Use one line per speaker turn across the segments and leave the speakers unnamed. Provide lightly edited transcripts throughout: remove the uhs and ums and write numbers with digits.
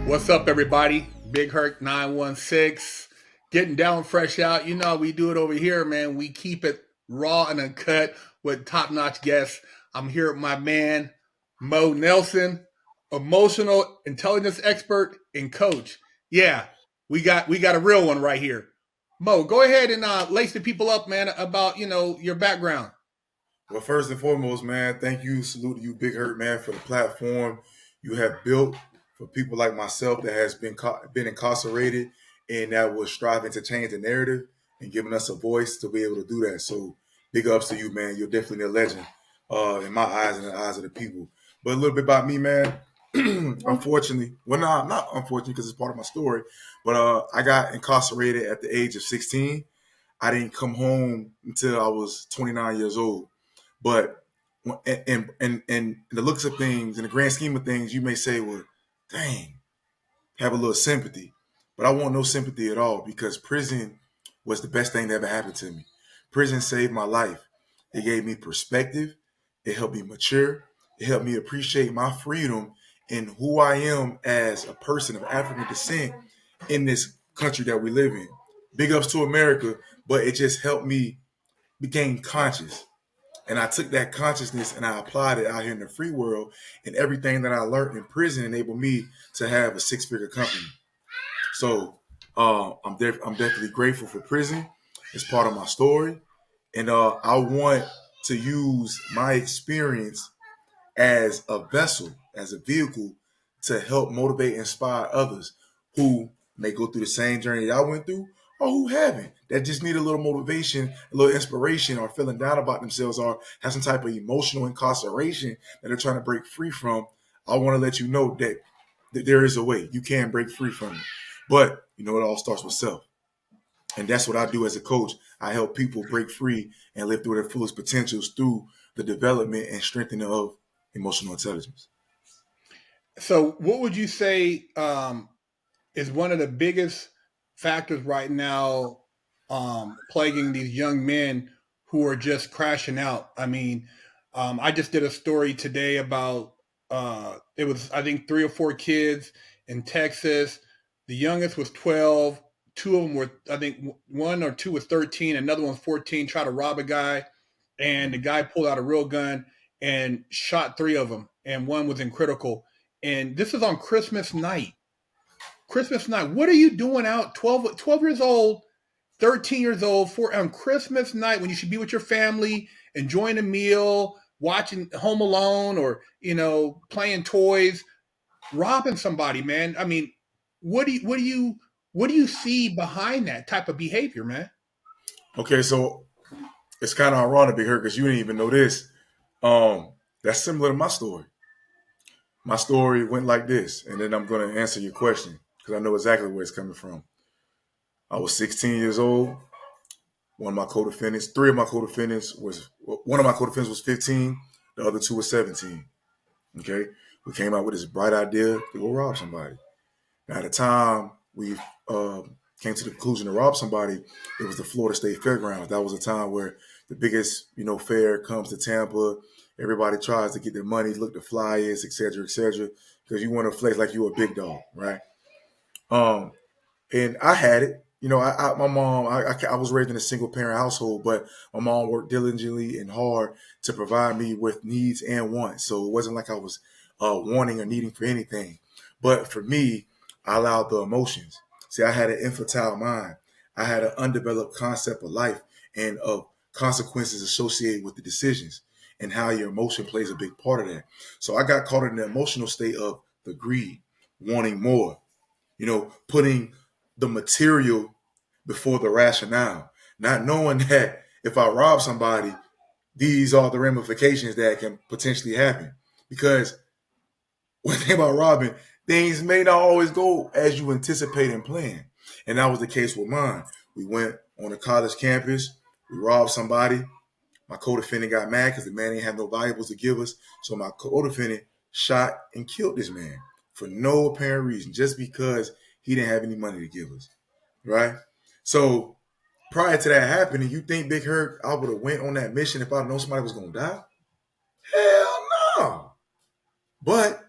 What's up, everybody? Big Hurt 916. Getting down fresh out. You know how we do it over here, man. We keep it raw and uncut with top notch guests. I'm here with my man, Mo Nelson, emotional intelligence expert and coach. Yeah, we got a real one right here. Mo, go ahead and lace the people up, man, about your background.
Well, first and foremost, man, thank you. Salute to you, Big Hurt, man, for the platform you have built for people like myself that has been incarcerated and that was striving to change the narrative and giving us a voice to be able to do that. So, big ups to you, man. You're definitely a legend in my eyes and the eyes of the people. But a little bit about me, man. Unfortunately, well, no, not unfortunately because it's part of my story, but I got incarcerated at the age of 16. I didn't come home until I was 29 years old. But and the looks of things, in the grand scheme of things, you may say, well, dang, have a little sympathy. But I want no sympathy at all because prison was the best thing that ever happened to me. Prison saved my life. It gave me perspective. It helped me mature. It helped me appreciate my freedom and who I am as a person of African descent in this country that we live in. Big ups to America, but it just helped me become conscious. And I took that consciousness and I applied it out here in the free world. And everything that I learned in prison enabled me to have a six-figure company. So I'm definitely grateful for prison. It's part of my story. And I want to use my experience as a vessel, as a vehicle to help motivate and inspire others who may go through the same journey that I went through or who haven't, that just need a little motivation, a little inspiration, or feeling down about themselves or have some type of emotional incarceration that they're trying to break free from. I want to let you know that there is a way. You can break free from it. But, it all starts with self. And that's what I do as a coach. I help people break free and live through their fullest potentials through the development and strengthening of emotional intelligence.
So, what would you say is one of the biggest factors right now plaguing these young men who are just crashing out? I mean, I just did a story today about it was, I think, three or four kids in Texas. The youngest was 12. Two of them were, I think, one or two was 13. Another one was 14. Tried to rob a guy, and the guy pulled out a real gun and shot three of them, and one was in critical. And this is on Christmas night. Christmas night. What are you doing out 12 years old, 13 years old on Christmas night when you should be with your family, enjoying a meal, watching Home Alone or, playing toys, robbing somebody, man? I mean, what do you see behind that type of behavior, man?
Okay, so it's kind of ironic, Big Hurt, because you didn't even know this. That's similar to my story. My story went like this, and then I'm going to answer your question because I know exactly where it's coming from. I was 16 years old. Three of my co-defendants one of my co-defendants was 15. The other two were 17. Okay, we came out with this bright idea to go rob somebody. Now, at the time we came to the conclusion to rob somebody, it was the Florida State Fairgrounds. That was a time where the biggest, fair comes to Tampa. Everybody tries to get their money, look the flyers, et cetera, because you want to flex like you're a big dog, right? Um, and I had it. My mom. I was raised in a single parent household, but my mom worked diligently and hard to provide me with needs and wants. So it wasn't like I was wanting or needing for anything. But for me, I allowed the emotions. See, I had an infantile mind. I had an undeveloped concept of life and of consequences associated with the decisions and how your emotion plays a big part of that. So I got caught in the emotional state of the greed, wanting more, putting the material before the rationale, not knowing that if I rob somebody, these are the ramifications that can potentially happen. Because one thing about robbing, things may not always go as you anticipate and plan. And that was the case with mine. We went on a college campus, we robbed somebody. My co-defendant got mad because the man didn't have no valuables to give us. So my co-defendant shot and killed this man for no apparent reason, just because he didn't have any money to give us, right? So prior to that happening, you think, Big Hurt, I would have went on that mission if I known somebody was going to die? Hell no. But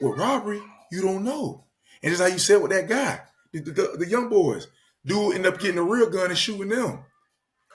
with robbery, you don't know. And just how you said with that guy, the young boys, dude end up getting a real gun and shooting them.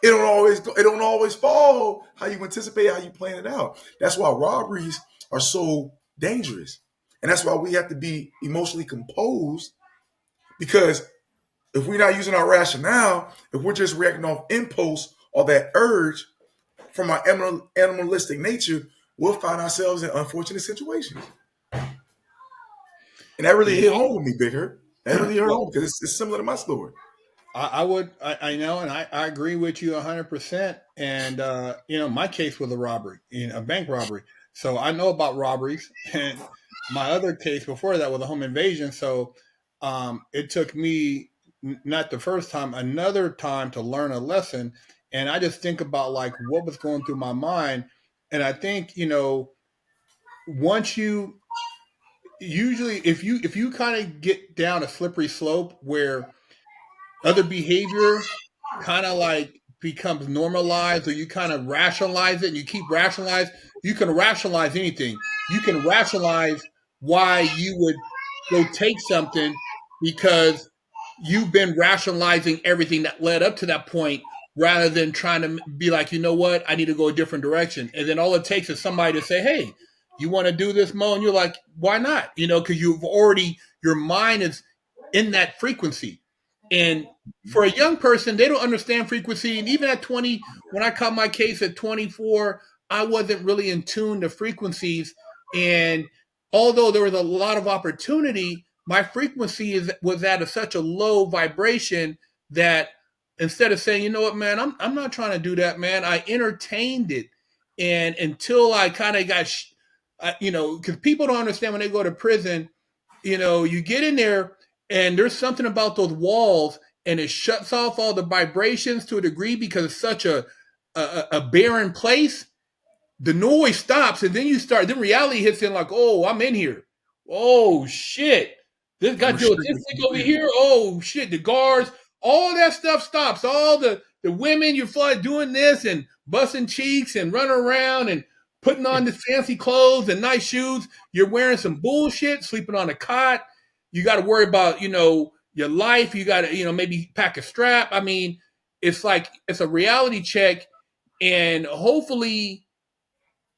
It don't always fall how you anticipate, how you plan it out. That's why robberies are so dangerous. And that's why we have to be emotionally composed, because if we're not using our rationale, if we're just reacting off impulse or that urge from our animalistic nature, we'll find ourselves in unfortunate situations. And that really hit
Yeah.
home with me, Big Hurt. That really hit home
Well,
because it's similar to my story.
I know, and I agree with you 100%. And, my case was a robbery, a bank robbery. So I know about robberies. And my other case before that was a home invasion. So it took me, not the first time, another time to learn a lesson. And I just think about like what was going through my mind. And I think, once you, usually if you kind of get down a slippery slope where other behavior kind of like becomes normalized, or you kind of rationalize it and you keep rationalize, you can rationalize anything. You can rationalize why you would go take something because you've been rationalizing everything that led up to that point, rather than trying to be like, you know what, I need to go a different direction. And then all it takes is somebody to say, hey, you want to do this, Mo? And you're like, why not? Because you've already, your mind is in that frequency. And for a young person, they don't understand frequency. And even at 20, when I caught my case at 24, I wasn't really in tune to frequencies. And although there was a lot of opportunity, my frequency was at such a low vibration that instead of saying, you know what, man, I'm not trying to do that, man, I entertained it. And until I kind of got, because people don't understand when they go to prison, you get in there and there's something about those walls, and it shuts off all the vibrations to a degree because it's such a barren place. The noise stops, and then reality hits in like, oh, I'm in here. Oh shit. This
I'm
got to this
restricted
thing
from
over
freedom.
here. Oh shit. The guards, all that stuff stops. All the women you fly doing this and busting cheeks and running around and putting on the fancy clothes and nice shoes. You're wearing some bullshit, sleeping on a cot. You got to worry about, your life. You got to, maybe pack a strap. I mean, it's like it's a reality check, and hopefully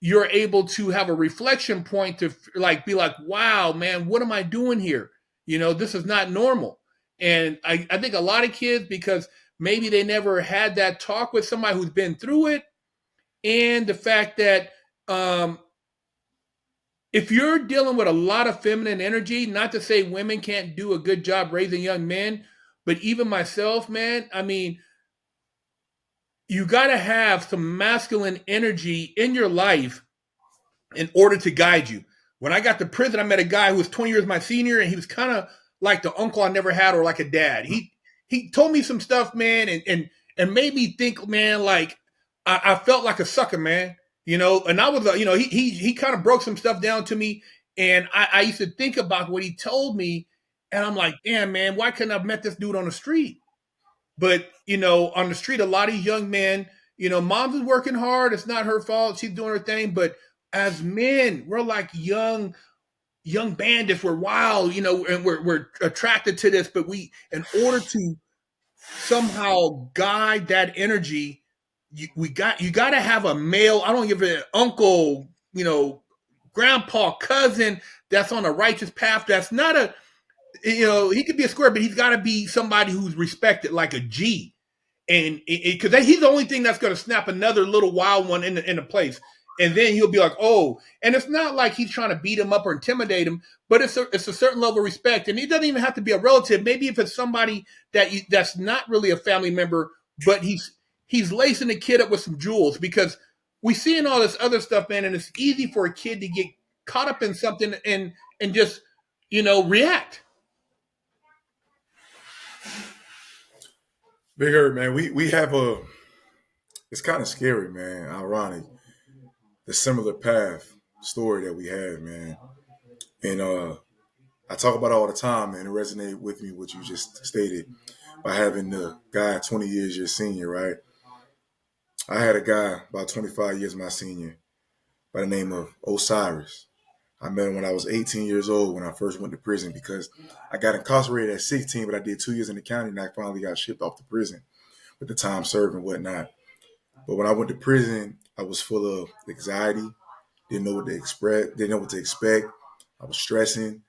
you're able to have a reflection point to like be like, wow, man, what am I doing here? This is not normal. And I think a lot of kids, because maybe they never had that talk with somebody who's been through it, and the fact that um, if you're dealing with a lot of feminine energy, not to say women can't do a good job raising young men, but even myself, man, I mean, you got to have some masculine energy in your life in order to guide you. When I got to prison, I met a guy who was 20 years my senior, and he was kind of like the uncle I never had, or like a dad. He told me some stuff, man, and made me think, man, like I felt like a sucker, man. And I was, he kind of broke some stuff down to me, and I used to think about what he told me, and I'm like, damn, man, why couldn't I have met this dude on the street? But on the street, a lot of young men, mom's is working hard. It's not her fault. She's doing her thing. But as men, we're like young bandits. We're wild, and we're attracted to this. But in order to somehow guide that energy, you got to have a male. I don't give an uncle, grandpa, cousin that's on a righteous path. That's not a, he could be a square, but he's got to be somebody who's respected, like a G. And because he's the only thing that's going to snap another little wild one into place, and then he'll be like, oh. And it's not like he's trying to beat him up or intimidate him, but it's a certain level of respect. And he doesn't even have to be a relative. Maybe if it's somebody that's not really a family member, but he's lacing the kid up with some jewels, because we seeing all this other stuff, man, and it's easy for a kid to get caught up in something and just react.
Big Hurt, man. We have a. It's kind of scary, man. Ironic, the similar path story that we have, man. And I talk about it all the time, man. It resonated with me what you just stated by having the guy 20 years your senior, right? I had a guy about 25 years my senior by the name of Osiris. I met him when I was 18 years old when I first went to prison because I got incarcerated at 16, but I did 2 years in the county and I finally got shipped off to prison with the time served and whatnot. But when I went to prison, I was full of anxiety, didn't know what to expect. I was stressing.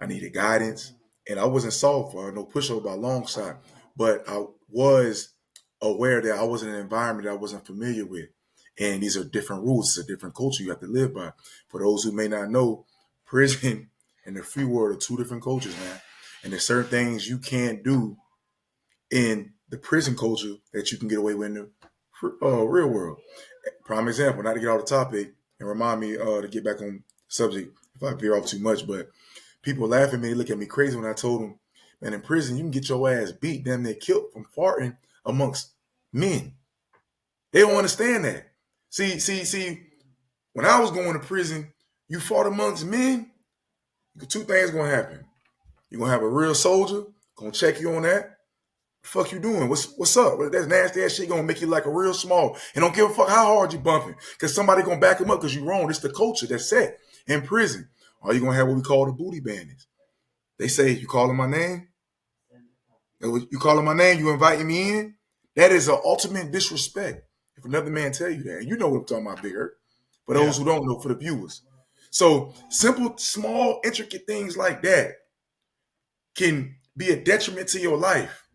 I needed guidance. And I wasn't soft or no pushover by a long shot. But I was aware that I was in an environment that I wasn't familiar with. And these are different rules. It's a different culture you have to live by. For those who may not know, prison and the free world are two different cultures, man. And there's certain things you can't do in the prison culture that you can get away with in the real world. Prime example, not to get off the topic and remind me to get back on subject if I veer off too much, but people laugh at me, they look at me crazy when I told them, man, in prison, you can get your ass beat, damn near killed from farting amongst men. They don't understand that. See, when I was going to prison, you fought amongst men, two things going to happen. You're going to have a real soldier, going to check you on that. Fuck you doing? What's up? That's nasty ass shit gonna make you like a real small. And don't give a fuck how hard you bumping. Because somebody gonna back him up because you wrong. It's the culture that's set in prison. Or you gonna have what we call the booty bandits. They say, you calling my name? You calling my name, you inviting me in? That is an ultimate disrespect. If another man tell you that, and you know what I'm talking about, Big Hurt. For those who don't know, for the viewers. So simple, small, intricate things like that can be a detriment to your life.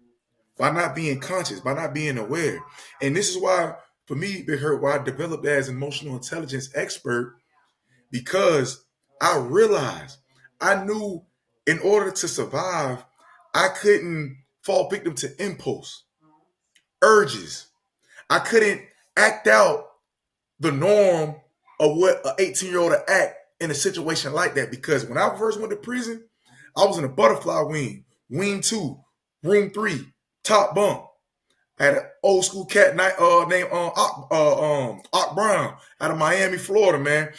By not being conscious, by not being aware. And this is why, for me, Big Hurt, why I developed as an emotional intelligence expert, because I realized I knew in order to survive, I couldn't fall victim to impulse, urges. I couldn't act out the norm of what an 18-year-old to act in a situation like that. Because when I first went to prison, I was in a butterfly wing, wing 2, room 3. Top bunk. I had an old school cat named Ock Brown out of Miami, Florida, man.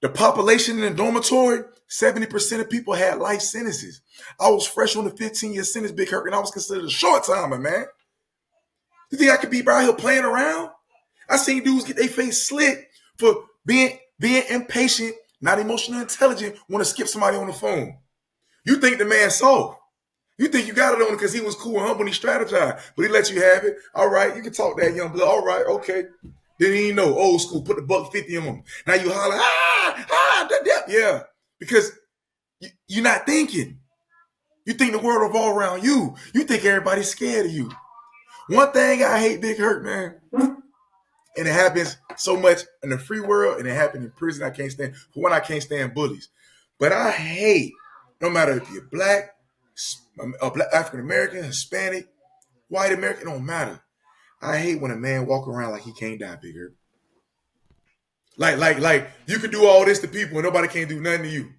The population in the dormitory, 70% of people had life sentences. I was fresh on the 15-year sentence, Big Hurt, and I was considered a short timer, man. You think I could be out here playing around? I seen dudes get their face slit for being impatient, not emotionally intelligent, want to skip somebody on the phone. You think the man soft. You think you got it on him because he was cool and humble and he strategized, but he let you have it. All right, you can talk that young blood. All right, okay. Then he didn't know, old school, put the $150 on him. Now you holler, yeah, because you're not thinking. You think the world revolves around you. You think everybody's scared of you. One thing I hate, Big Hurt, man, and it happens so much in the free world and it happened in prison. I can't stand bullies. But I hate, no matter if you're black, African American, Hispanic, white American, don't matter. I hate when a man walk around like he can't die, Bigger. Like you can do all this to people and nobody can't do nothing to you.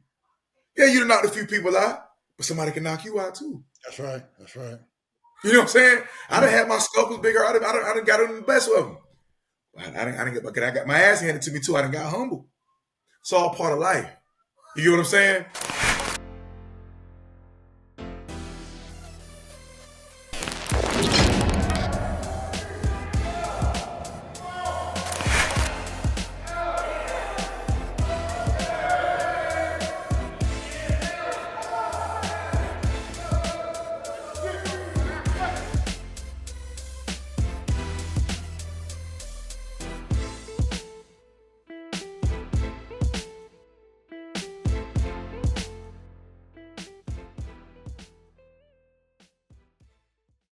Yeah, you done knocked a few people out, but somebody can knock you out too.
That's right. That's right.
You know what I'm saying? I done had my scuffles, Bigger. I done got in the best of them. I got my ass handed to me too. I done got humble. It's all part of life. You get what I'm saying?